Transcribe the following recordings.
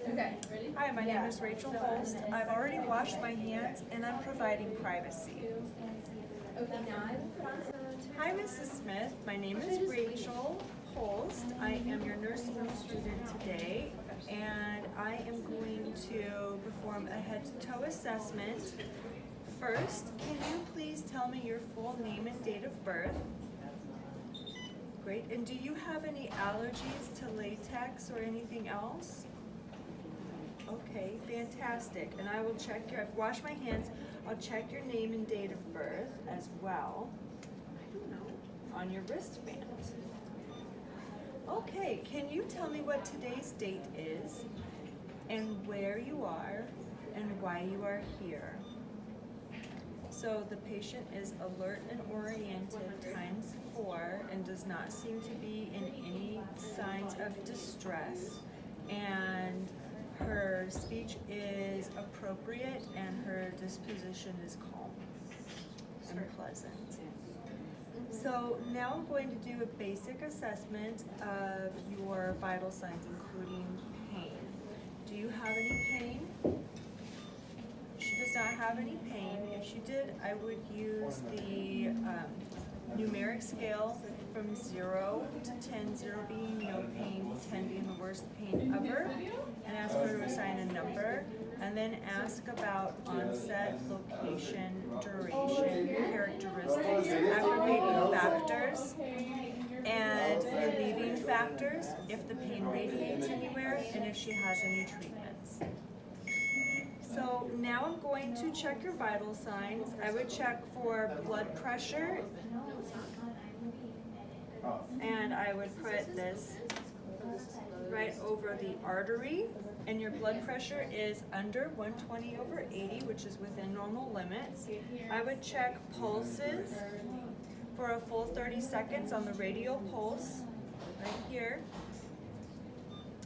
Okay, ready? Hi, my name is Rachel Holst. I've already washed my hands and I'm providing privacy. Okay, now I will put on some. Hi, Mrs. Smith. My name is Rachel Holst. I am your nursing student today, and I am going to perform a head-to-toe assessment. First, can you please tell me your full name and date of birth? Great. And do you have any allergies to latex or anything else? Okay, fantastic. And I will check I've washed my hands. I'll check your name and date of birth as well on your wristband. Okay, can you tell me what today's date is and where you are and why you are here? So the patient is alert and oriented ×4 and does not seem to be in any signs of distress, and her speech is appropriate and her disposition is calm and pleasant. So now I'm going to do a basic assessment of your vital signs, including pain. Do you have any pain? She does not have any pain. If she did, I would use the numeric scale from 0 to 10, 0 being no pain, 10 being the worst pain ever, and ask her to assign a number, and then ask about onset, location, duration, characteristics, aggravating factors, and relieving factors, if the pain radiates anywhere, and if she has any treatments. So now I'm going to check your vital signs. I would check for blood pressure, and I would put this right over the artery, and your blood pressure is under 120/80, which is within normal limits. I would check pulses for a full 30 seconds on the radial pulse, right here.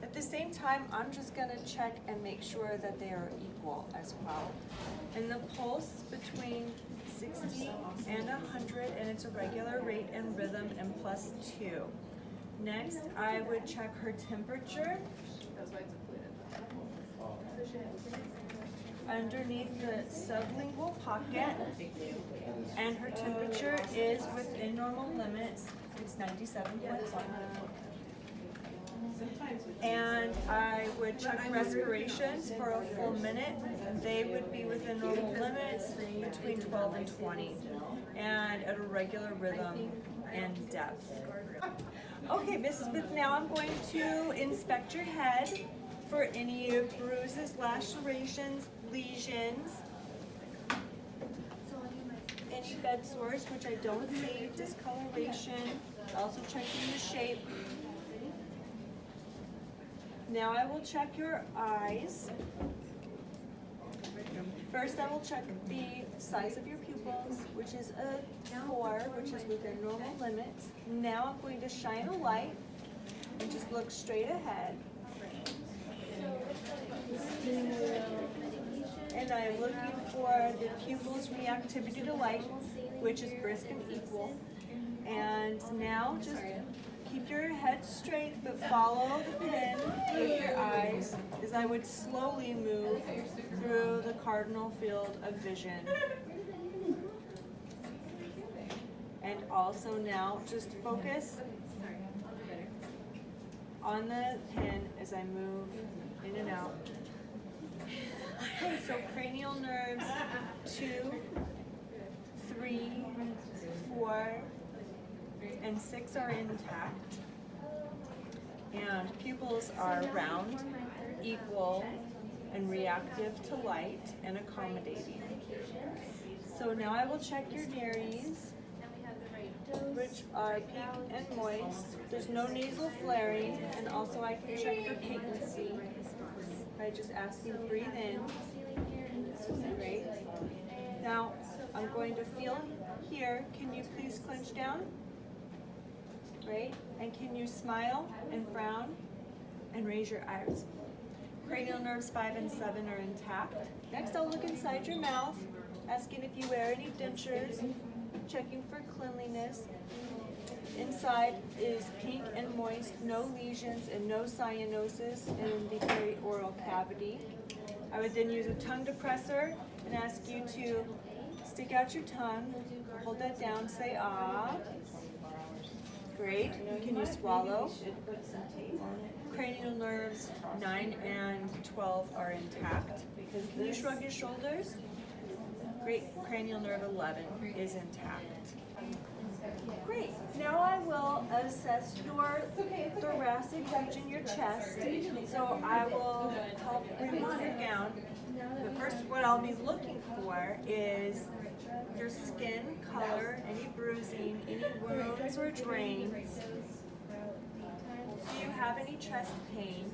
At the same time, I'm just going to check and make sure that they are equal as well. And the pulse between 60 and 100, and it's a regular rate and rhythm, and +2. Next, I would check her temperature underneath the sublingual pocket, and her temperature is within normal limits. It's 97.1. And I would check respirations for a full minute. They would be within normal limits, between 12 and 20, and at a regular rhythm and depth. Okay, Mrs. Smith, now I'm going to inspect your head for any bruises, lacerations, lesions, any bed sores, which I don't see, discoloration, also checking the shape. Now I will check your eyes. First, I will check the size of your pupils, which is a 4, which is within normal limits. Now I'm going to shine a light and just look straight ahead. And I'm looking for the pupils' reactivity to light, which is brisk and equal. And now just keep your head straight, but follow the pin with your eyes as I would slowly move through the cardinal field of vision. And also now just focus on the pin as I move in and out. Okay, so cranial nerves 2, 3, 4, and 6 are intact, and pupils are round, equal, and reactive to light and accommodating. So now I will check your nares, which are pink and moist. There's no nasal flaring, and also I can check for patency by just asking breathe in. Great. Now I'm going to feel here. Can you please clench down? Great. And can you smile and frown and raise your eyes? Cranial nerves 5 and 7 are intact. Next, I'll look inside your mouth, asking if you wear any dentures, checking for cleanliness. Inside is pink and moist, no lesions and no cyanosis in the perioral cavity. I would then use a tongue depressor and ask you to stick out your tongue, hold that down, say ah. Great. Can you swallow? Cranial nerves 9 and 12 are intact. Can you shrug your shoulders? Great. Cranial nerve 11 is intact. Great. Now I will assess your thoracic region, your chest. So I will help remove your gown. But first, what I'll be looking for is your skin color, any bruising, any wounds or drains. Do you have any chest pain?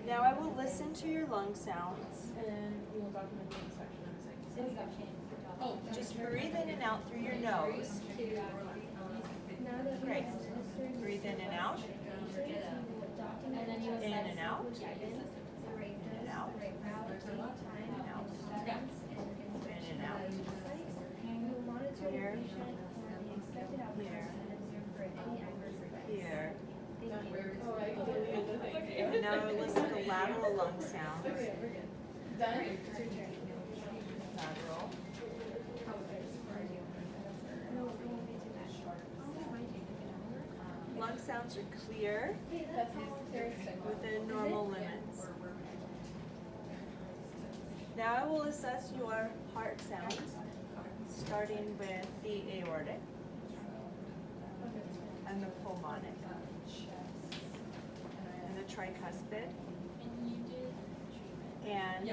Now I will listen to your lung sounds. Just breathe in and out through your nose. Great. Breathe in and out. In and out. In and out. In and out. Here. Here. Here. Now listen to lateral lung sounds. Lateral. Lung sounds are clear within normal limits. Now I will assess your heart sounds, starting with the aortic and the pulmonic and the tricuspid and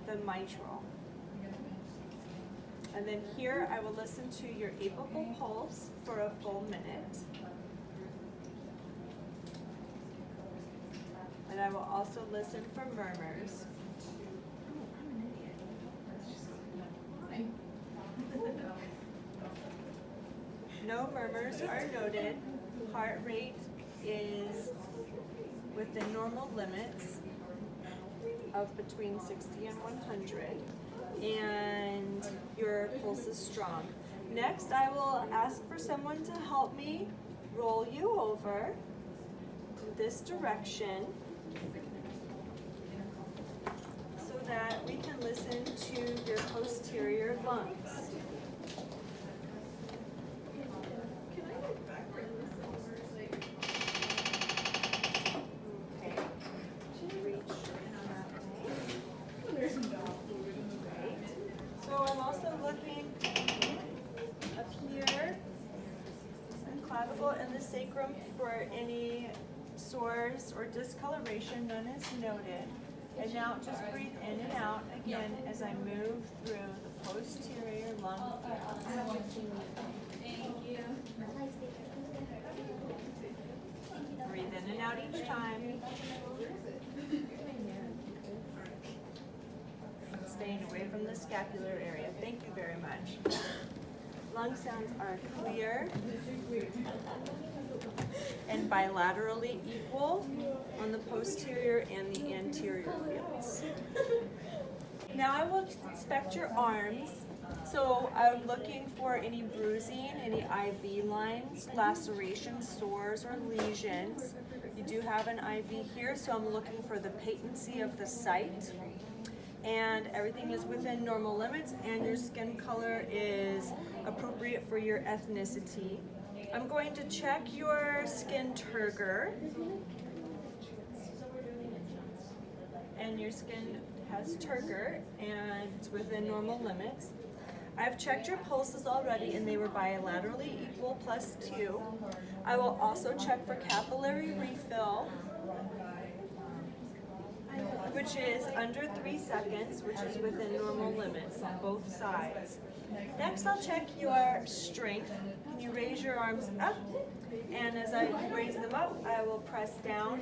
the mitral. And then here I will listen to your apical pulse for a full minute. And I will also listen for murmurs. No murmurs are noted. Heart rate is within normal limits of between 60 and 100. And your pulse is strong. Next, I will ask for someone to help me roll you over this direction so that we can listen to your posterior lungs. So I'm also looking up here in clavicle and the sacrum for any sores or discoloration, none is noted. And now just breathe in and out again as I move through the posterior lung field. Breathe in and out each time. Staying away from the scapular area. Thank you very much. Lung sounds are clear and bilaterally equal on the posterior and the anterior fields. Now I will inspect your arms. So I'm looking for any bruising, any IV lines, lacerations, sores, or lesions. You do have an IV here, so I'm looking for the patency of the site. And everything is within normal limits, and your skin color is appropriate for your ethnicity. I'm going to check your skin turgor. And your skin has turgor, and it's within normal limits. I've checked your pulses already, and they were bilaterally equal +2. I will also check for capillary refill, which is under 3 seconds, which is within normal limits on both sides. Next, I'll check your strength. Can you raise your arms up? And as I raise them up, I will press down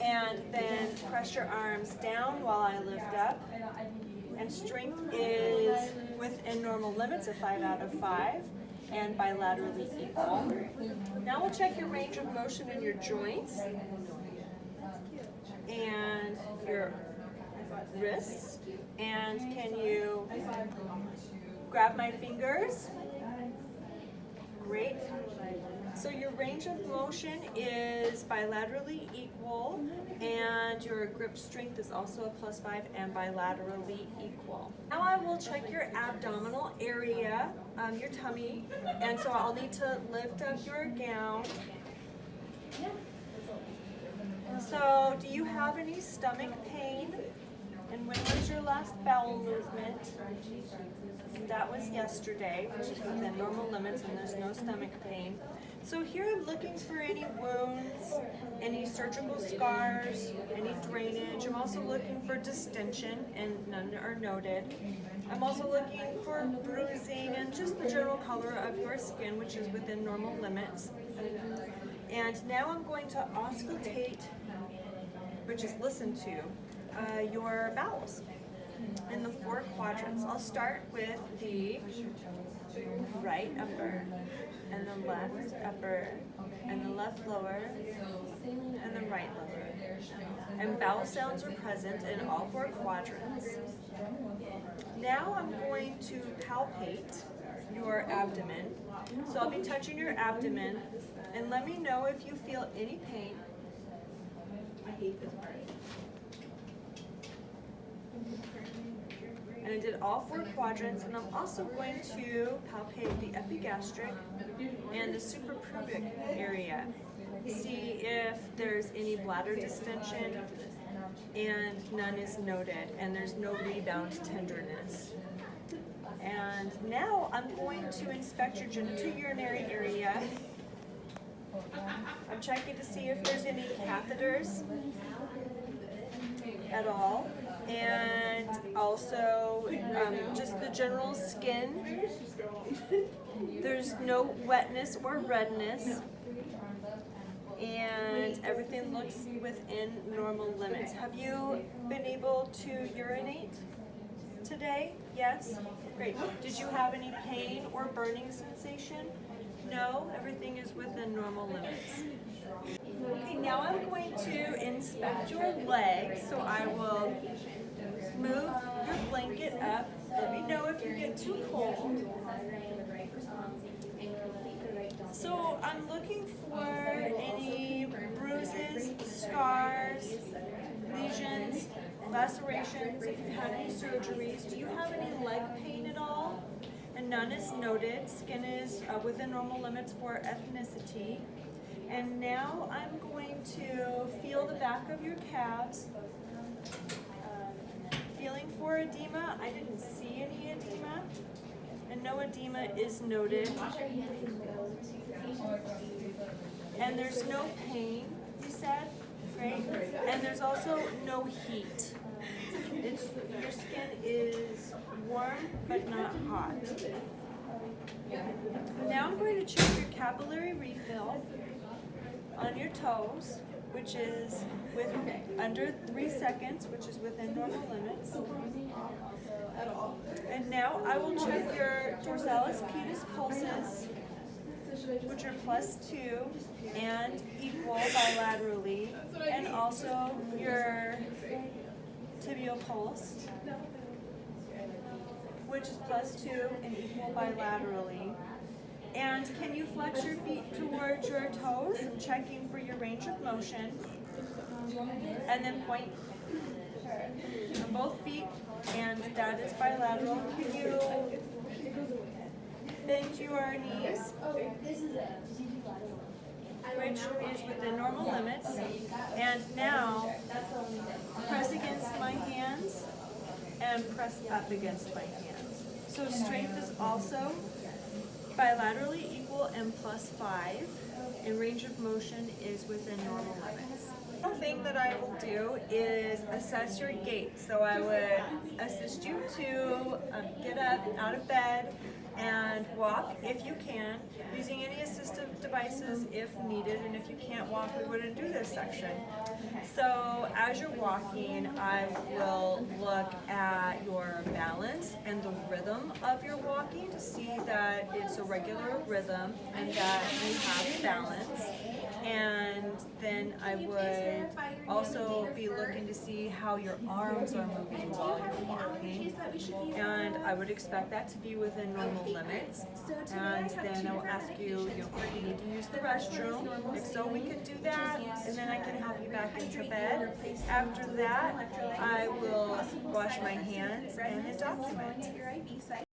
and then press your arms down while I lift up. And strength is within normal limits of 5 out of 5 and bilaterally equal. Now we'll check your range of motion in your joints and your wrists. And can you grab my fingers Great. So your range of motion is bilaterally equal, and your grip strength is also a +5 and bilaterally equal. Now I will check your abdominal area, your tummy, and so I'll need to lift up your gown. So do you have any stomach pain? And when was your last bowel movement? That was yesterday, which is within normal limits, and there's no stomach pain. So here I'm looking for any wounds, any surgical scars, any drainage. I'm also looking for distension, and none are noted. I'm also looking for bruising and just the general color of your skin, which is within normal limits. And now I'm going to auscultate, which is listen to, your bowels in the 4 quadrants. I'll start with the right upper, and the left upper, and the left lower, and the right lower. And bowel sounds are present in all 4 quadrants. Now I'm going to palpate your abdomen. So I'll be touching your abdomen, and let me know if you feel any pain. I hate this part. And I did all 4 quadrants, and I'm also going to palpate the epigastric and the suprapubic area. See if there's any bladder distension, and none is noted, and there's no rebound tenderness. And now I'm going to inspect your genitourinary area. I'm checking to see if there's any catheters at all, and also just the general skin. There's no wetness or redness, and everything looks within normal limits. Have you been able to urinate today? Yes? Great. Did you have any pain or burning sensation? No? Everything is within normal limits. Okay, now I'm going to inspect your legs, so I will move your blanket up. Let me know if you get too cold. So I'm looking for any bruises, scars, lesions, lacerations, if you've had any surgeries. Do you have any leg pain at all? And none is noted. Skin is within normal limits for ethnicity. And now I'm going to feel the back of your calves. Feeling for edema. I didn't see any edema, and no edema is noted. And there's no pain, you said? Great. And there's also no heat. Your skin is warm but not hot. Now I'm going to check your capillary refill on your toes, which is under 3 seconds, which is within normal limits. And now I will check your dorsalis pedis pulses, which are +2 and equal bilaterally, and also your tibial pulse, which is +2 and equal bilaterally. And can you flex your feet towards your toes, checking for your range of motion, and then point on both feet, and that is bilateral. Can you bend your knees, which is within normal limits, and now press against my hands and press up against my hands. So strength is also bilaterally equal and +5, and range of motion is within normal limits. The thing that I will do is assess your gait. So I would assist you to get up out of bed and walk if you can, using any assistive devices if needed, and if you can't walk, we wouldn't do this section. So as you're walking, I will look at your balance and the rhythm of your walking to see that it's a regular rhythm and that you have balance. And then then I would also be looking to see how your arms are moving while you're walking. And I would expect that to be within normal limits. And then I will ask you, if you need to use the restroom. If so, we can do that, and then I can help you back into bed. After that, I will wash my hands and then document.